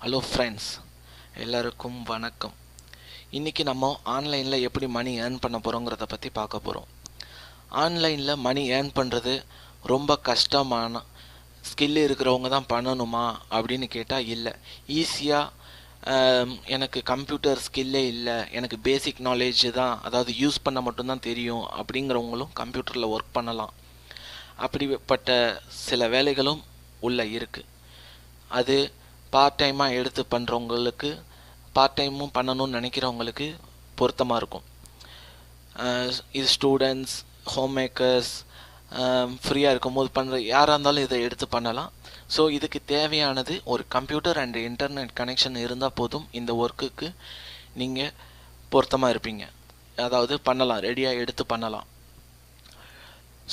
Hello friends, எல்லாருக்கும் வணக்கம். இன்றைக்கி நம்ம ஆன்லைனில் எப்படி மணி ஏர்ன் பண்ண போகிறோங்கிறத பற்றி பார்க்க போகிறோம். ஆன்லைனில் மணி ஏர்ன் பண்ணுறது ரொம்ப கஷ்டமான ஸ்கில் இருக்கிறவங்க தான் பண்ணணுமா அப்படின்னு கேட்டால் இல்லை. ஈஸியாக எனக்கு கம்ப்யூட்டர் ஸ்கில்லே இல்லை, எனக்கு பேசிக் நாலேஜ் தான், அதாவது யூஸ் பண்ண மட்டும்தான் தெரியும் அப்படிங்கிறவங்களும் கம்ப்யூட்டரில் ஒர்க் பண்ணலாம். அப்படிப்பட்ட சில வேலைகளும் உள்ளே இருக்குது. அது பார்ட் டைமாக எடுத்து பண்ணுறவங்களுக்கு, பார்ட் டைமும் பண்ணணும்னு நினைக்கிறவங்களுக்கு பொருத்தமாக இருக்கும். இது ஸ்டூடெண்ட்ஸ், ஹோம் மேக்கர்ஸ், ஃப்ரீயாக இருக்கும்போது பண்ணுற யாராக இருந்தாலும் இதை எடுத்து பண்ணலாம். ஸோ இதுக்கு தேவையானது ஒரு கம்ப்யூட்டர் அண்ட் இன்டர்நெட் கனெக்ஷன் இருந்தால் போதும். இந்த ஒர்க்குக்கு நீங்கள் பொருத்தமாக இருப்பீங்க, அதாவது பண்ணலாம், ரெடியாக எடுத்து பண்ணலாம்.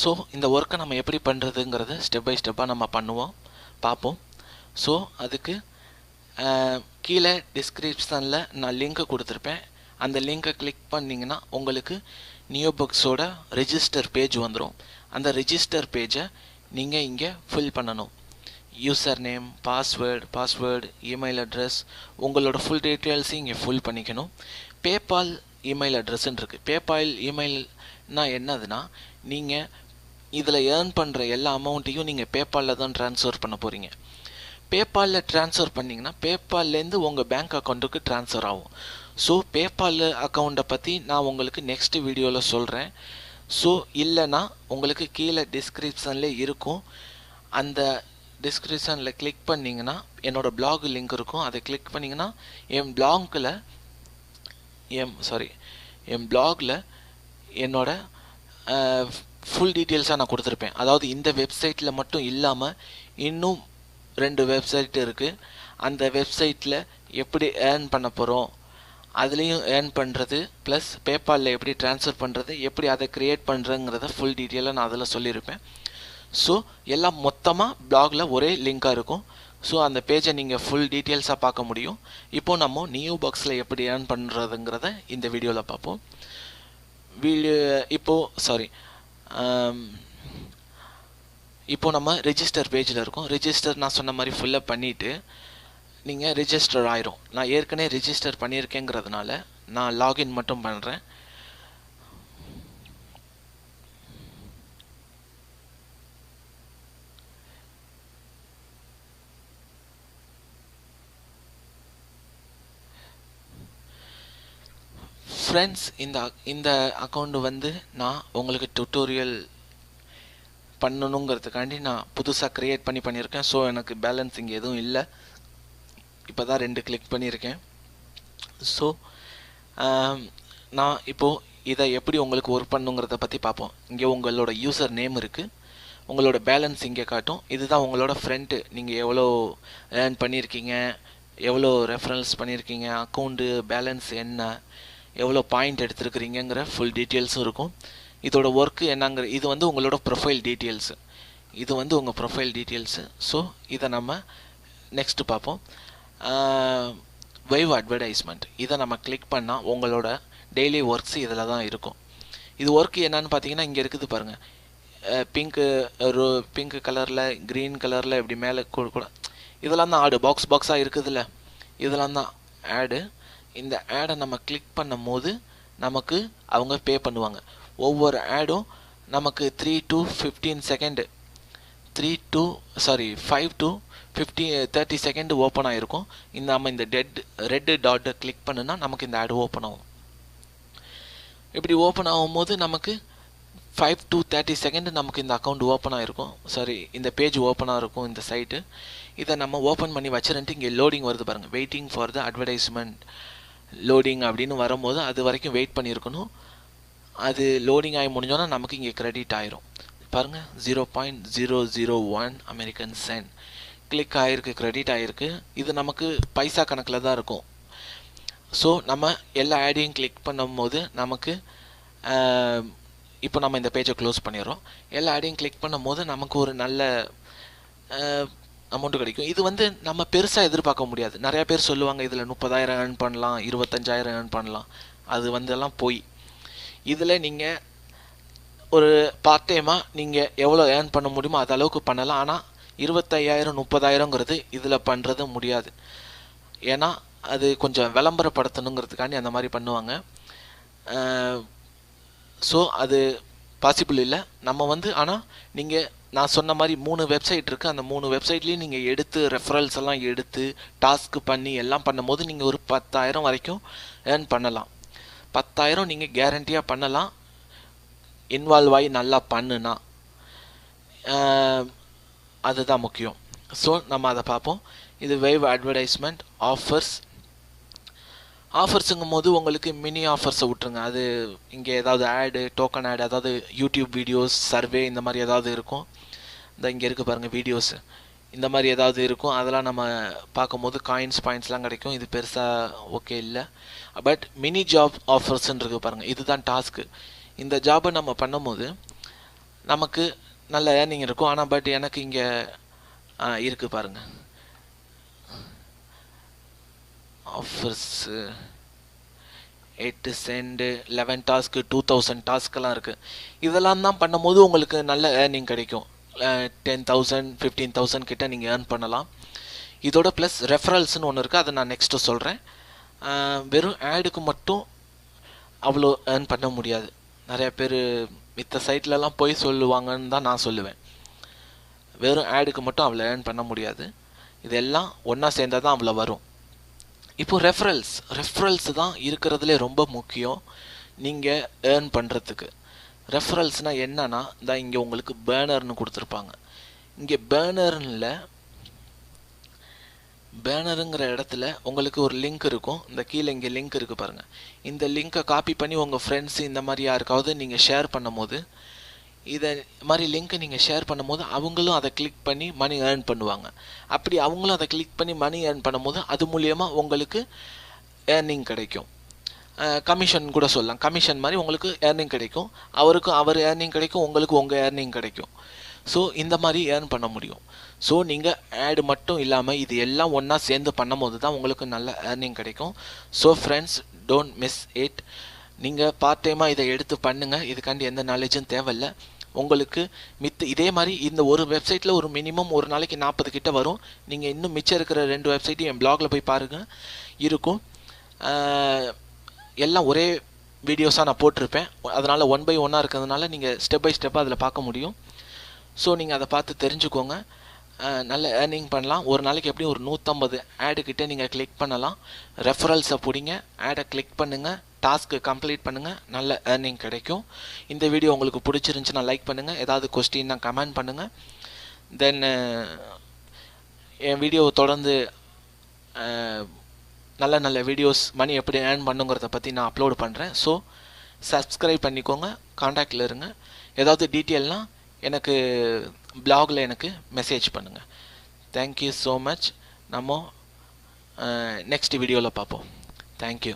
ஸோ இந்த ஒர்க்கை நம்ம எப்படி பண்ணுறதுங்கிறத ஸ்டெப் பை ஸ்டெப்பாக நம்ம பார்ப்போம். ஸோ அதுக்கு கீழே டிஸ்கிரிப்ஷனில் நான் லிங்க்கை கொடுத்துருப்பேன். அந்த லிங்க்கை கிளிக் பண்ணிங்கன்னா உங்களுக்கு நியோபுக்ஸோட ரெஜிஸ்டர் பேஜ் வந்துடும். அந்த ரெஜிஸ்டர் பேஜை நீங்கள் இங்கே ஃபில் பண்ணணும். User name, password, email address, உங்களோட ஃபுல் டீட்டெயில்ஸையும் இங்கே ஃபில் பண்ணிக்கணும். பேபால் இமெயில் அட்ரஸ்ன்னு இருக்குது. பேபால் இமெயில்னா என்னதுன்னா, நீங்கள் இதில் ஏர்ன் பண்ணுற எல்லா அமௌண்ட்டையும் நீங்கள் பேபாலில் தான் ட்ரான்ஸ்ஃபர் பண்ண போகிறீங்க. பேபாலில் ட்ரான்ஸ்ஃபர் பண்ணிங்கன்னா பேபால்லேருந்து உங்கள் பேங்க் அக்கௌண்ட்டுக்கு ட்ரான்ஸ்ஃபர் ஆகும். ஸோ பேபால் அக்கௌண்ட்டை பற்றி நான் உங்களுக்கு நெக்ஸ்ட் வீடியோவில் சொல்கிறேன். ஸோ இல்லைனா உங்களுக்கு கீழே டிஸ்கிரிப்ஷனில் இருக்கும். அந்த டிஸ்கிரிப்ஷனில் கிளிக் பண்ணிங்கன்னா என்னோடய பிளாக் லிங்க் இருக்கும். அதை கிளிக் பண்ணிங்கன்னா என் பிளாகில் என்னோட ஃபுல் டீட்டெயில்ஸாக நான் கொடுத்துருப்பேன். அதாவது இந்த வெப்சைட்டில் மட்டும் இல்லாமல் இன்னும் 2 வெப்சைட் இருக்குது. அந்த வெப்சைட்டில் எப்படி ஏர்ன் பண்ண போகிறோம், அதுலேயும் ஏர்ன் பண்ணுறது, ப்ளஸ் பேபாலில் எப்படி ட்ரான்ஸ்ஃபர் பண்ணுறது, எப்படி அதை க்ரியேட் பண்ணுறங்கிறத ஃபுல் டீட்டெயிலாக நான் அதில் சொல்லியிருப்பேன். ஸோ எல்லாம் மொத்தமாக பிளாகில் ஒரே லிங்காக இருக்கும். ஸோ அந்த பேஜை நீங்கள் ஃபுல் டீட்டெயில்ஸாக பார்க்க முடியும். இப்போது நம்ம நியோபுக்ஸில் எப்படி ஏர்ன் பண்ணுறதுங்கிறத இந்த வீடியோவில் பார்ப்போம். இப்போது நம்ம ரெஜிஸ்டர் பேஜில் இருக்கோம். ரெஜிஸ்டர் நான் சொன்ன மாதிரி ஃபில்லப் பண்ணிவிட்டு நீங்கள் ரெஜிஸ்டர் ஆயிரும். நான் ஏற்கனவே ரெஜிஸ்டர் பண்ணியிருக்கேங்கிறதுனால நான் லாகின் மட்டும் பண்ணுறேன். ஃப்ரெண்ட்ஸ், இந்த அக்கௌண்ட் நான் உங்களுக்கு டுட்டோரியல் பண்ணணுங்கிறதுக்காண்டி நான் புதுசாக க்ரியேட் பண்ணியிருக்கேன். ஸோ எனக்கு பேலன்ஸ் இங்கே எதுவும் இல்லை. இப்போ தான் 2 கிளிக் பண்ணியிருக்கேன். ஸோ நான் இப்போது இதை எப்படி உங்களுக்கு ஒர்க் பண்ணுங்கிறத பற்றி பார்ப்போம். இங்கே உங்களோட யூசர் நேம் இருக்குது, உங்களோட பேலன்ஸ் இங்கே காட்டும். இதுதான் உங்களோட ஃப்ரெண்ட்டு, நீங்கள் எவ்வளோ ஏர்ன் பண்ணியிருக்கீங்க, எவ்வளோ ரெஃபரன்ஸ் பண்ணியிருக்கீங்க, அக்கௌண்ட்டு பேலன்ஸ் என்ன, எவ்வளோ பாயிண்ட் எடுத்துருக்கிறீங்கிற ஃபுல் டீட்டெயில்ஸும் இருக்கும். இதோட ஒர்க்கு என்னங்கிற இது உங்களோட ப்ரொஃபைல் டீட்டெயில்ஸு. இது உங்கள் ப்ரொஃபைல் டீட்டெயில்ஸு. ஸோ இதை நம்ம நெக்ஸ்ட்டு பார்ப்போம். வைவ் அட்வர்டைஸ்மெண்ட், இதை நம்ம கிளிக் பண்ணால் உங்களோட டெய்லி ஒர்க்ஸ் இதில் தான் இருக்கும். இது ஒர்க்கு என்னன்னு பார்த்தீங்கன்னா இங்கே இருக்குது பாருங்கள். பிங்க் கலரில், க்ரீன் கலரில் இப்படி மேலே கூட இதெல்லாம் தான் ஆடு, பாக்ஸாக இருக்குதுல்ல, இதெல்லாம் தான் ஆடு. இந்த ஆடை நம்ம கிளிக் பண்ணும் போது நமக்கு அவங்க பே பண்ணுவாங்க. ஒவ்வொரு ஆடும் நமக்கு 5 to 30 செகண்ட் ஓப்பன் ஆகிருக்கும். நம்ம இந்த ரெட் டாட்டை கிளிக் பண்ணுனா நமக்கு இந்த ஆடு ஓப்பன் ஆகும். இப்படி ஓப்பன் ஆகும்போது நமக்கு 5 to 30 செகண்ட் நமக்கு இந்த அக்கௌண்ட் ஓப்பன் ஆகிருக்கும். இந்த பேஜ் ஓப்பனாக இருக்கும் இந்த சைட்டு. இதை நம்ம ஓப்பன் பண்ணி வச்சுருந்துட்டு இங்கே லோடிங் வருது பாருங்கள். Waiting for the advertisement loading அப்படின்னு வரும்போது அது வரைக்கும் வெயிட் பண்ணியிருக்கணும். அது லோடிங் ஆகி முடிஞ்சோன்னா நமக்கு இங்கே கிரெடிட் ஆயிரும் பாருங்கள். 0.001 அமெரிக்கன் சென்ட் கிளிக் ஆகிருக்கு, கிரெடிட் ஆகிருக்கு. இது நமக்கு பைசா கணக்கில் தான் இருக்கும். ஸோ நம்ம எல்லா ஆடையும் கிளிக் பண்ணும்போது நமக்கு இப்போ நம்ம இந்த பேஜை க்ளோஸ் பண்ணிடுறோம். எல்லா ஆடையும் கிளிக் பண்ணும் போது நமக்கு ஒரு நல்ல அமௌண்ட்டு கிடைக்கும். இது நம்ம பெருசாக எதிர்பார்க்க முடியாது. நிறையா பேர் சொல்லுவாங்க இதில் 30,000 ஏர்ன் பண்ணலாம், 25,000 ஏர்ன் பண்ணலாம். அது எல்லாம் போய் இதில் நீங்கள் ஒரு பார்ட் டைமாக நீங்கள் எவ்வளோ ஏர்ன் பண்ண முடியுமோ அது அளவுக்கு பண்ணலாம். ஆனால் 25,000 30,000ங்கிறது இதில் பண்ணுறது முடியாது. ஏன்னா அது கொஞ்சம் விளம்பரப்படுத்தணுங்கிறதுக்காண்டி அந்த மாதிரி பண்ணுவாங்க. ஸோ அது பாசிபிள் இல்லை. நம்ம வந்து ஆனால் நீங்கள் நான் சொன்ன மாதிரி 3 வெப்சைட் இருக்குது. அந்த 3 வெப்சைட்லேயும் நீங்கள் எடுத்து ரெஃபரல்ஸ் எல்லாம் எடுத்து டாஸ்க்கு பண்ணி எல்லாம் பண்ணும்போது நீங்கள் ஒரு 10,000 வரைக்கும் ஏர்ன் பண்ணலாம். 10,000 நீங்கள் கேரண்டியாக பண்ணலாம், இன்வால்வ் ஆகி நல்லா பண்ணுனா. அதுதான் முக்கியம். ஸோ நம்ம அதை பார்ப்போம். இது வேவ் அட்வர்டைஸ்மெண்ட் ஆஃபர்ஸுங்கும் போது உங்களுக்கு மினி ஆஃபர்ஸை விட்ருங்க. அது இங்கே ஏதாவது ஆடு, டோக்கன் ஆடு, அதாவது யூடியூப் வீடியோஸ், சர்வே இந்த மாதிரி ஏதாவது இருக்கும். இங்கே இருக்குது பாருங்கள் வீடியோஸு, இந்த மாதிரி ஏதாவது இருக்கும். அதெல்லாம் நம்ம பார்க்கும்போது பாயிண்ட்ஸ்லாம் கிடைக்கும். இது பெருசாக ஓகே இல்லை. பட் மினி ஜாப் ஆஃபர்ஸ்ன்னு இருக்குது பாருங்கள், இதுதான் டாஸ்க்கு. இந்த ஜாபை நம்ம பண்ணும்போது நமக்கு நல்ல ஏர்னிங் இருக்கும். ஆனால் பட் எனக்கு இங்கே இருக்குது பாருங்கள் ஆஃபர்ஸு 8 சென்ட் 11 டாஸ்க்கு 2000 டாஸ்க்கெல்லாம் இருக்குது. இதெல்லாம் தான் பண்ணும்போது உங்களுக்கு நல்ல ஏர்னிங் கிடைக்கும். 10,000 15,000 கிட்ட நீங்கள் ஏர்ன் பண்ணலாம். இதோட ப்ளஸ் ரெஃபரல்ஸ்னு ஒன்று இருக்குது, அதை நான் நெக்ஸ்ட்டு சொல்கிறேன். வெறும் ஆடுக்கு மட்டும் அவ்வளோ ஏர்ன் பண்ண முடியாது. நிறையா பேர் மித்த சைட்லலாம் போய் சொல்லுவாங்கன்னு தான் நான் சொல்லுவேன். வெறும் ஆடுக்கு மட்டும் அவ்வளோ ஏர்ன் பண்ண முடியாது. இதெல்லாம் ஒன்றா சேர்ந்தால் தான் அவ்வளோ வரும். இப்போது ரெஃபரல்ஸ் தான் இருக்கிறதுலே ரொம்ப முக்கியம் நீங்கள் ஏர்ன் பண்ணுறதுக்கு. ரெஃபரல்ஸ்னால் என்னன்னா, தான் இங்கே உங்களுக்கு பேனர்னு கொடுத்துருப்பாங்க. இங்கே பேனருங்கிற இடத்துல உங்களுக்கு ஒரு லிங்க் இருக்கும். இந்த கீழே இங்கே லிங்க் இருக்குது பாருங்கள். இந்த லிங்க்கை காப்பி பண்ணி உங்கள் ஃப்ரெண்ட்ஸு இந்த மாதிரி யாருக்காவது நீங்கள் ஷேர் பண்ணும் போது, இதை மாதிரி லிங்க்கை நீங்கள் ஷேர் பண்ணும்போது அவங்களும் அதை கிளிக் பண்ணி மணி ஏர்ன் பண்ணுவாங்க. அப்படி அவங்களும் அதை கிளிக் பண்ணி மணி ஏர்ன் பண்ணும்போது அது மூலியமாக உங்களுக்கு ஏர்னிங் கிடைக்கும். கமிஷன் கூட சொல்லலாம். கமிஷன் மாதிரி உங்களுக்கு ஏர்னிங் கிடைக்கும். அவருக்கும் அவர் ஏர்னிங் கிடைக்கும், உங்களுக்கு உங்கள் ஏர்னிங் கிடைக்கும். ஸோ இந்த மாதிரி ஏர்ன் பண்ண முடியும். ஸோ நீங்கள் ஆடு மட்டும் இல்லாமல் இது எல்லாம் ஒன்றா சேர்ந்து பண்ணும்போது தான் உங்களுக்கு நல்ல ஏர்னிங் கிடைக்கும். So friends, don't miss it. நீங்கள் பார்ட் டைமாக இதை எடுத்து பண்ணுங்கள். இதுக்காண்டி எந்த நாலேஜும் தேவையில்லை உங்களுக்கு. இதே மாதிரி இந்த ஒரு வெப்சைட்டில் ஒரு மினிமம் ஒரு நாளைக்கு 40 கிட்ட வரும். நீங்கள் இன்னும் மிச்சம் இருக்கிற 2 வெப்சைட்டையும் என் பிளாகில் போய் பாருங்கள், இருக்கும். எல்லாம் ஒரே வீடியோஸாக நான் போட்டிருப்பேன். அதனால் 1 by 1 இருக்கிறதுனால நீங்கள் ஸ்டெப் பை ஸ்டெப்பாக அதில் பார்க்க முடியும். ஸோ நீங்கள் அதை பார்த்து தெரிஞ்சுக்கோங்க. நல்ல ஏர்னிங் பண்ணலாம். ஒரு நாளைக்கு எப்படியும் ஒரு 150 ஆடு கிட்டே நீங்கள் கிளிக் பண்ணலாம். ரெஃபரல்ஸை பிடிங்க, ஆடை கிளிக் பண்ணுங்கள், டாஸ்க்கு கம்ப்ளீட் பண்ணுங்கள், நல்ல ஏர்னிங் கிடைக்கும். இந்த வீடியோ உங்களுக்கு பிடிச்சிருந்துச்சுன்னா லைக் பண்ணுங்கள். ஏதாவது கொஸ்டின்னா கமெண்ட் பண்ணுங்கள். தென் என் வீடியோவை தொடர்ந்து நல்ல நல்ல வீடியோஸ் மணி எப்படி ஏர்ன் பண்ணுங்கிறத பற்றி நான் அப்லோடு பண்ணுறேன். ஸோ சப்ஸ்கிரைப் பண்ணிக்கோங்க, காண்டாக்டில் இருங்க. ஏதாவது டீட்டெயில்னால் எனக்கு பிளாகில் எனக்கு மெசேஜ் பண்ணுங்கள். Thank you so much. நம்ம நெக்ஸ்ட் வீடியோவில் பார்ப்போம். தேங்க்யூ.